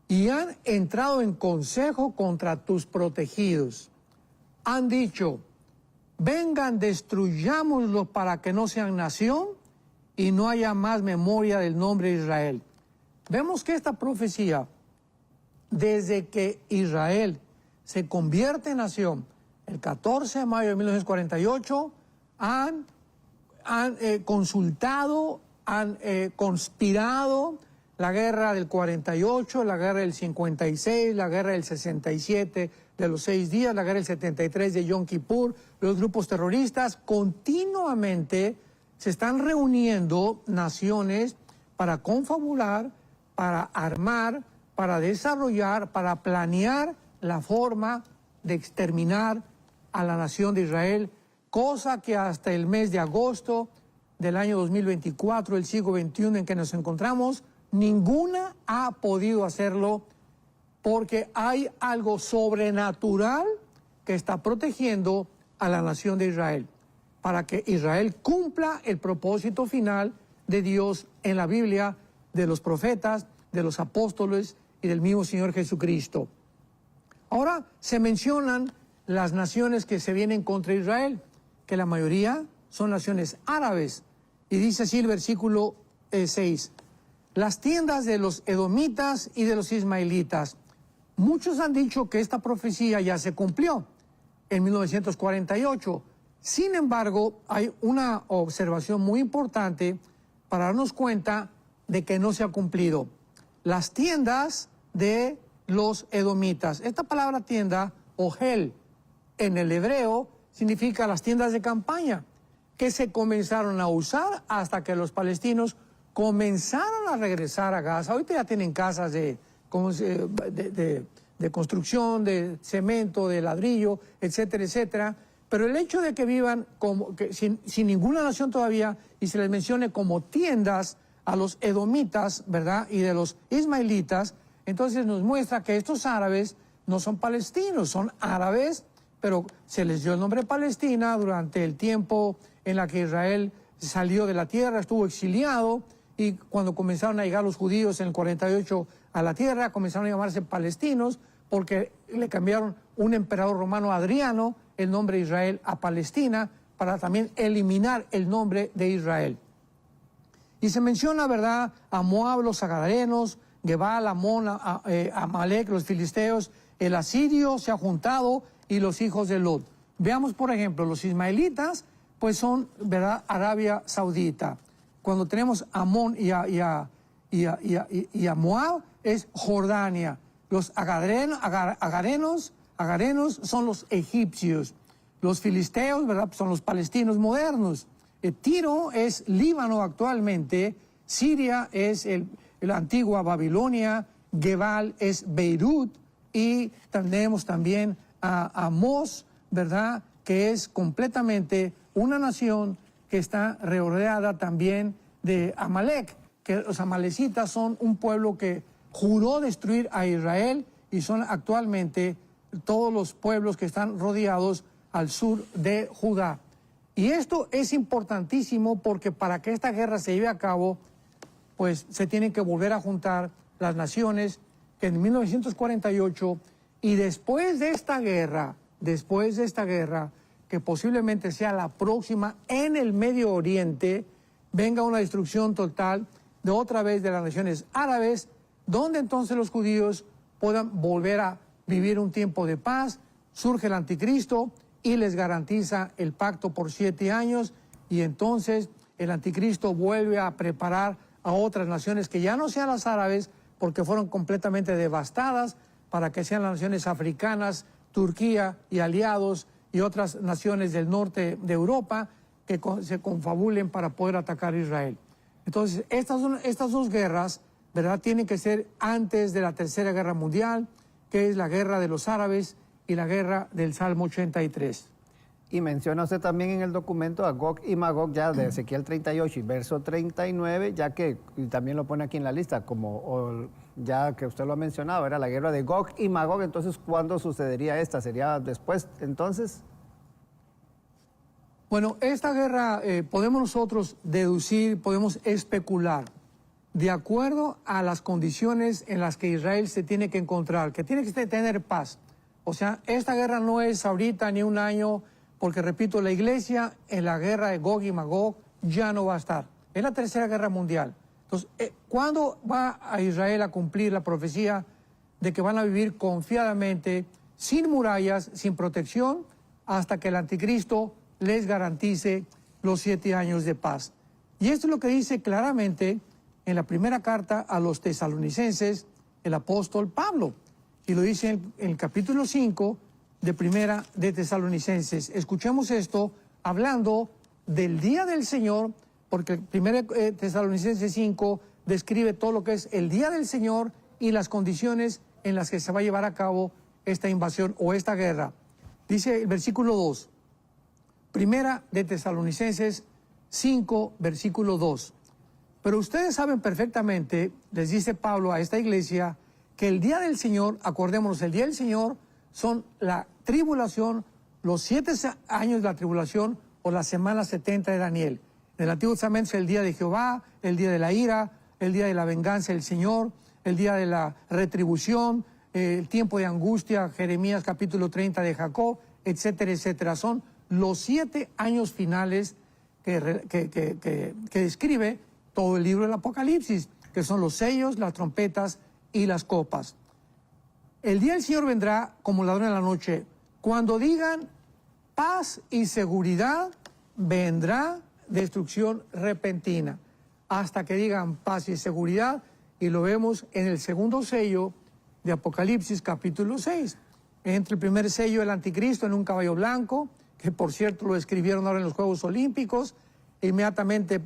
y han entrado en consejo contra tus protegidos. Han dicho, vengan, destruyámoslos para que no sean nación y no haya más memoria del nombre de Israel. Vemos que esta profecía, desde que Israel se convierte en nación, el 14 de mayo de 1948, han consultado, han conspirado la guerra del 48, la guerra del 56, la guerra del 67 de los 6 días, la guerra del 73 de Yom Kippur. Los grupos terroristas continuamente se están reuniendo naciones para confabular, para armar, para desarrollar, para planear la forma de exterminar a la nación de Israel, cosa que hasta el mes de agosto del año 2024, el siglo XXI en que nos encontramos, ninguna ha podido hacerlo, porque hay algo sobrenatural que está protegiendo a la nación de Israel, para que Israel cumpla el propósito final de Dios en la Biblia, de los profetas, de los apóstoles y del mismo Señor Jesucristo. Ahora se mencionan las naciones que se vienen contra Israel, que la mayoría son naciones árabes. Y dice así el versículo 6, las tiendas de los edomitas y de los ismaelitas. Muchos han dicho que esta profecía ya se cumplió en 1948. Sin embargo, hay una observación muy importante para darnos cuenta de que no se ha cumplido. Las tiendas de los edomitas. Esta palabra tienda, ohel, en el hebreo significa las tiendas de campaña, que se comenzaron a usar hasta que los palestinos comenzaron a regresar a Gaza. Ahorita ya tienen casas de construcción, de cemento, de ladrillo, etcétera, etcétera. Pero el hecho de que vivan sin ninguna nación todavía y se les mencione como tiendas a los edomitas, ¿verdad? Y de los ismaelitas, entonces nos muestra que estos árabes no son palestinos, son árabes, pero se les dio el nombre Palestina durante el tiempo en la que Israel salió de la tierra, estuvo exiliado, y cuando comenzaron a llegar los judíos en el 48 a la tierra, comenzaron a llamarse palestinos, porque le cambiaron un emperador romano, Adriano, el nombre de Israel a Palestina, para también eliminar el nombre de Israel. Y se menciona, ¿verdad?, a Moab, los agarenos, Gebal, Amón, Amalek, los filisteos, el asirio se ha juntado y los hijos de Lot. Veamos, por ejemplo, los ismaelitas, pues son, ¿verdad?, Arabia Saudita. Cuando tenemos a Amón y a Moab, es Jordania. Los agarenos son los egipcios. Los filisteos, ¿verdad?, son los palestinos modernos. Tiro es Líbano actualmente. Siria es la antigua Babilonia. Gebal es Beirut. Y tenemos también a Amos, ¿verdad?, que es completamente una nación que está rodeada también de Amalek, que los amalecitas son un pueblo que juró destruir a Israel y son actualmente todos los pueblos que están rodeados al sur de Judá. Y esto es importantísimo porque para que esta guerra se lleve a cabo, pues se tienen que volver a juntar las naciones que en 1948, y después de esta guerra, que posiblemente sea la próxima en el Medio Oriente, venga una destrucción total de otra vez de las naciones árabes, donde entonces los judíos puedan volver a vivir un tiempo de paz, surge el anticristo y les garantiza el pacto por 7 años, y entonces el anticristo vuelve a preparar a otras naciones que ya no sean las árabes, porque fueron completamente devastadas, para que sean las naciones africanas, Turquía y aliados, y otras naciones del norte de Europa que se confabulen para poder atacar a Israel. Entonces, estas dos guerras, ¿verdad?, tienen que ser antes de la Tercera Guerra Mundial, que es la guerra de los árabes y la guerra del Salmo 83. Y menciona usted también en el documento a Gog y Magog, ya de Ezequiel 38 y verso 39, ya que y también lo pone aquí en la lista, ya que usted lo ha mencionado, era la guerra de Gog y Magog. Entonces, ¿cuándo sucedería esta? ¿Sería después, entonces? Bueno, esta guerra podemos nosotros deducir, podemos especular, de acuerdo a las condiciones en las que Israel se tiene que encontrar, que tiene que tener paz. O sea, esta guerra no es ahorita ni un año, porque, repito, la iglesia en la guerra de Gog y Magog ya no va a estar. Es la Tercera Guerra Mundial. Entonces, ¿cuándo va a Israel a cumplir la profecía de que van a vivir confiadamente, sin murallas, sin protección, hasta que el anticristo les garantice los 7 años de paz? Y esto es lo que dice claramente en la primera carta a los tesalonicenses el apóstol Pablo. Y lo dice en el capítulo 5 de Primera de Tesalonicenses. Escuchemos esto, hablando del día del Señor, porque Primera Tesalonicenses 5 describe todo lo que es el día del Señor y las condiciones en las que se va a llevar a cabo esta invasión o esta guerra. Dice el versículo 2, Primera de Tesalonicenses 5, versículo 2. Pero ustedes saben perfectamente, les dice Pablo a esta iglesia, que el día del Señor, acordémonos, el día del Señor son la tribulación, los 7 años de la tribulación o la semana 70 de Daniel. En el Antiguo Testamento es el día de Jehová, el día de la ira, el día de la venganza del Señor, el día de la retribución, el tiempo de angustia, Jeremías capítulo 30 de Jacob, etcétera, etcétera. Son los 7 años finales que describe todo el libro del Apocalipsis, que son los sellos, las trompetas y las copas. El día del Señor vendrá como ladrón en la noche. Cuando digan paz y seguridad, vendrá destrucción repentina. Hasta que digan paz y seguridad, y lo vemos en el segundo sello de Apocalipsis capítulo 6. Entre el primer sello, el anticristo en un caballo blanco, que por cierto lo escribieron ahora en los Juegos Olímpicos, inmediatamente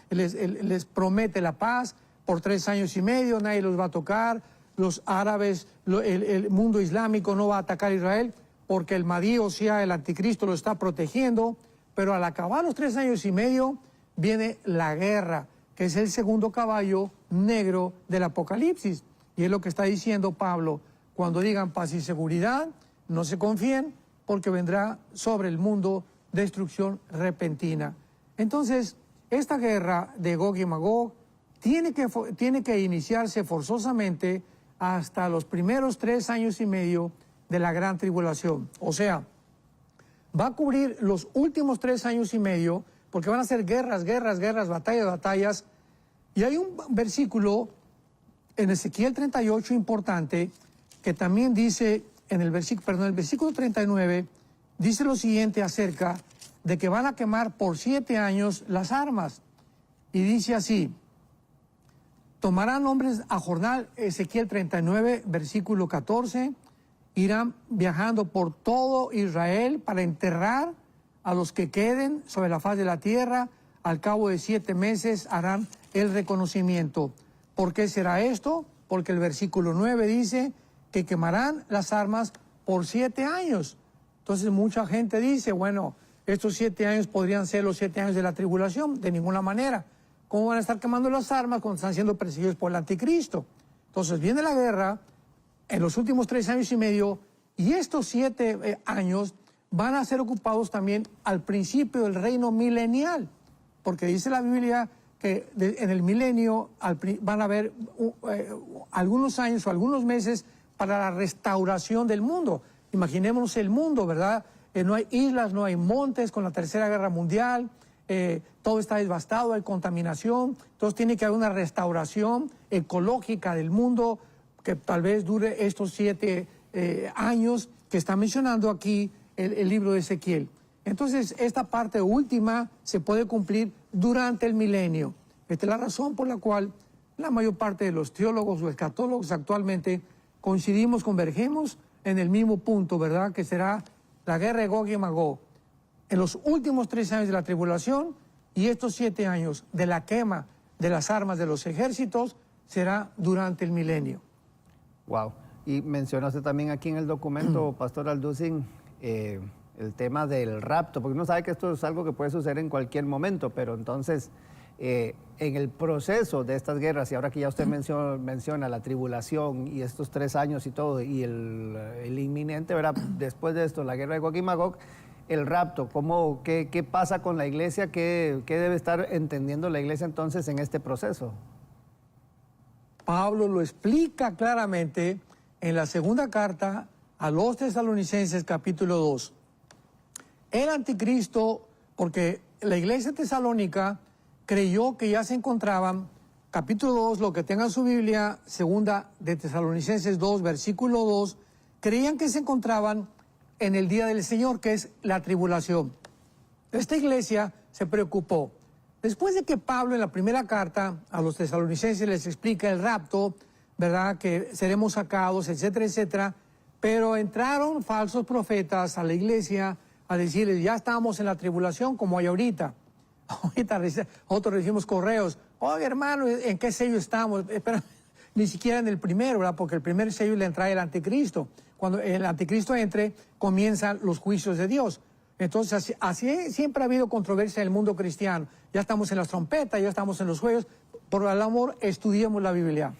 les promete la paz por 3 años y medio, nadie los va a tocar, los árabes, el mundo islámico no va a atacar a Israel, porque el Mahdi, o sea, el anticristo lo está protegiendo, pero al acabar los 3 años y medio viene la guerra, que es el segundo caballo negro del Apocalipsis. Y es lo que está diciendo Pablo: cuando digan paz y seguridad, no se confíen, porque vendrá sobre el mundo destrucción repentina. Entonces, esta guerra de Gog y Magog tiene que iniciarse forzosamente hasta los primeros 3 años y medio de la gran tribulación. O sea, va a cubrir los últimos 3 años y medio, porque van a ser guerras, batallas. Y hay un versículo en Ezequiel 38 importante, que también dice, el versículo 39, dice lo siguiente acerca de que van a quemar por 7 años las armas. Y dice así: tomarán hombres a jornal, Ezequiel 39, versículo 14, irán viajando por todo Israel para enterrar a los que queden sobre la faz de la tierra. Al cabo de 7 meses harán el reconocimiento. ¿Por qué será esto? Porque el versículo 9 dice que quemarán las armas por 7 años. Entonces mucha gente dice, bueno, estos 7 años podrían ser los 7 años de la tribulación. De ninguna manera. ¿Cómo van a estar quemando las armas cuando están siendo perseguidos por el anticristo? Entonces viene la guerra en los últimos 3 años y medio, y estos 7 años van a ser ocupados también al principio del reino milenial, porque dice la Biblia que en el milenio van a haber algunos años o algunos meses para la restauración del mundo. Imaginémonos el mundo, ¿verdad? No hay islas, no hay montes con la Tercera Guerra Mundial, todo está devastado, hay contaminación, entonces tiene que haber una restauración ecológica del mundo que tal vez dure estos 7 años que está mencionando aquí el libro de Ezequiel. Entonces, esta parte última se puede cumplir durante el milenio. Esta es la razón por la cual la mayor parte de los teólogos o escatólogos actualmente convergemos en el mismo punto, ¿verdad? Que será la guerra de Gog y Magog en los últimos 3 años de la tribulación, y estos 7 años de la quema de las armas de los ejércitos será durante el milenio. Wow. Y mencionaste también aquí en el documento, Pastor Alducin, el tema del rapto, porque uno sabe que esto es algo que puede suceder en cualquier momento, pero entonces en el proceso de estas guerras, y ahora que ya usted menciona la tribulación y estos 3 años y todo, y el inminente, ¿verdad? Después de esto, la guerra de Gog y Magog, el rapto, ¿qué pasa con la iglesia? ¿Qué debe estar entendiendo la iglesia entonces en este proceso? Pablo lo explica claramente en la segunda carta a los Tesalonicenses, capítulo 2. El anticristo, porque la iglesia tesalónica creyó que ya se encontraban, capítulo 2, lo que tenga su Biblia, segunda de Tesalonicenses 2, versículo 2, creían que se encontraban en el día del Señor, que es la tribulación. Esta iglesia se preocupó. Después de que Pablo en la primera carta a los tesalonicenses les explica el rapto, ¿verdad?, que seremos sacados, etcétera, etcétera, pero entraron falsos profetas a la iglesia a decirles, ya estamos en la tribulación como hay ahorita. Ahorita nosotros recibimos correos, oye hermano, ¿en qué sello estamos? Pero ni siquiera en el primero, ¿verdad?, porque el primer sello le entra el anticristo. Cuando el anticristo entre, comienzan los juicios de Dios. Entonces, así siempre ha habido controversia en el mundo cristiano. Ya estamos en las trompetas, ya estamos en los juegos. Por el amor, estudiemos la Biblia.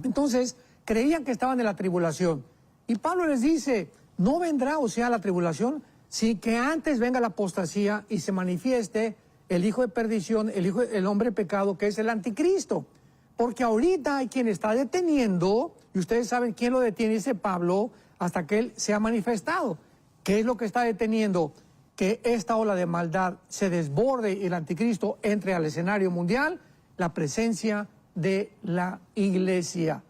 Entonces, creían que estaban en la tribulación. Y Pablo les dice, no vendrá, o sea, la tribulación, sin que antes venga la apostasía y se manifieste el hijo de perdición, el hombre de pecado, que es el anticristo. Porque ahorita hay quien está deteniendo, y ustedes saben quién lo detiene, dice Pablo, hasta que él se ha manifestado. ¿Qué es lo que está deteniendo que esta ola de maldad se desborde y el anticristo entre al escenario mundial? La presencia de la iglesia.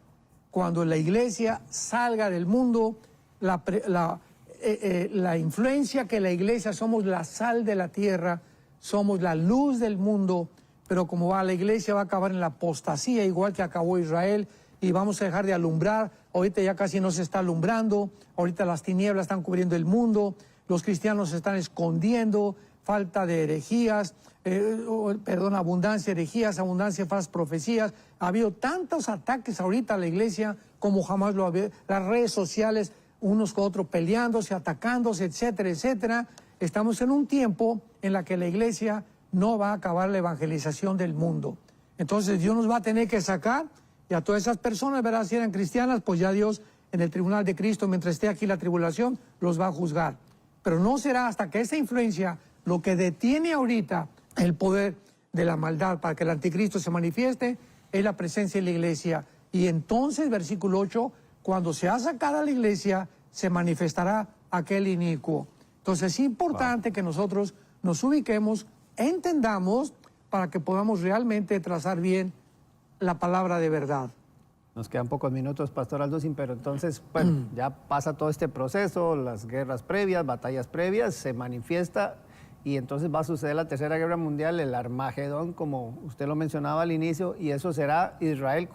Cuando la iglesia salga del mundo, la influencia que la iglesia, somos la sal de la tierra, somos la luz del mundo, pero como va la iglesia va a acabar en la apostasía, igual que acabó Israel, y vamos a dejar de alumbrar. Ahorita ya casi no se está alumbrando, ahorita las tinieblas están cubriendo el mundo, los cristianos se están escondiendo, falta de herejías, abundancia de herejías, abundancia de falsas profecías. Ha habido tantos ataques ahorita a la iglesia como jamás lo había. Las redes sociales, unos con otros peleándose, atacándose, etcétera, etcétera. Estamos en un tiempo en la que la iglesia no va a acabar la evangelización del mundo. Entonces Dios nos va a tener que sacar, y a todas esas personas, ¿verdad?, si eran cristianas, pues ya Dios en el tribunal de Cristo, mientras esté aquí la tribulación, los va a juzgar. Pero no será hasta que esa influencia, lo que detiene ahorita el poder de la maldad para que el anticristo se manifieste, es la presencia de la iglesia. Y entonces, versículo 8, cuando sea sacada la iglesia, se manifestará aquel inicuo. Entonces es importante que nosotros nos ubiquemos, entendamos, para que podamos realmente trazar bien la palabra de verdad. Nos quedan pocos minutos, Pastor Alducin, pero entonces, bueno, ya pasa todo este proceso, las guerras previas, batallas previas, se manifiesta y entonces va a suceder la Tercera Guerra Mundial, el Armagedón, como usted lo mencionaba al inicio, y eso será Israel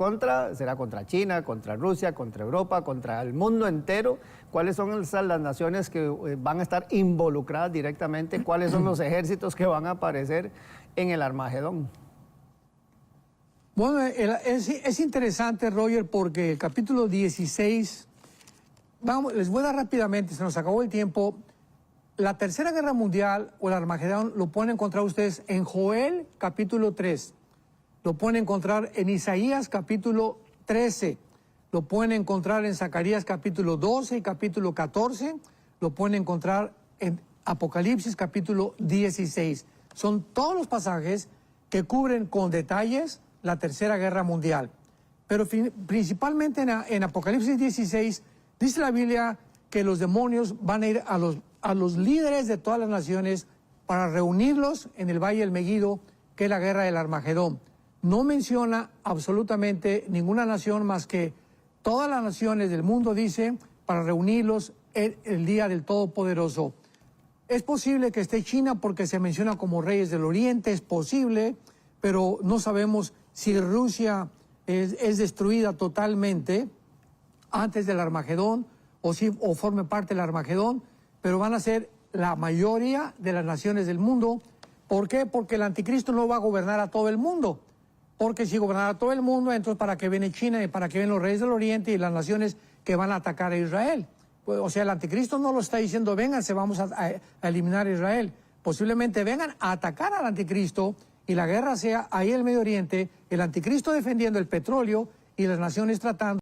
será contra China, contra Rusia, contra Europa, contra el mundo entero. ¿Cuáles son las naciones que van a estar involucradas directamente? ¿Cuáles son los ejércitos que van a aparecer en el Armagedón? Bueno, es interesante, Roger, porque el capítulo 16, les voy a dar rápidamente, se nos acabó el tiempo. La Tercera Guerra Mundial o el Armagedón lo pueden encontrar ustedes en Joel capítulo 3, lo pueden encontrar en Isaías capítulo 13, lo pueden encontrar en Zacarías capítulo 12 y capítulo 14, lo pueden encontrar en Apocalipsis capítulo 16. Son todos los pasajes que cubren con detalles la Tercera Guerra Mundial. Pero principalmente en Apocalipsis 16 dice la Biblia que los demonios van a ir a los líderes de todas las naciones para reunirlos en el Valle del Megiddo, que es la guerra del Armagedón. No menciona absolutamente ninguna nación más que todas las naciones del mundo, dice, para reunirlos el día del Todopoderoso. Es posible que esté China porque se menciona como reyes del Oriente, es posible, pero no sabemos si Rusia es destruida totalmente antes del Armagedón o forme parte del Armagedón, pero van a ser la mayoría de las naciones del mundo. ¿Por qué? Porque el anticristo no va a gobernar a todo el mundo. Porque si gobernara a todo el mundo, entonces ¿para qué viene China y para qué vienen los reyes del Oriente y las naciones que van a atacar a Israel? Pues, o sea, el anticristo no lo está diciendo, vénganse, vamos a eliminar a Israel. Posiblemente vengan a atacar al anticristo y la guerra sea ahí en el Medio Oriente, el anticristo defendiendo el petróleo y las naciones tratando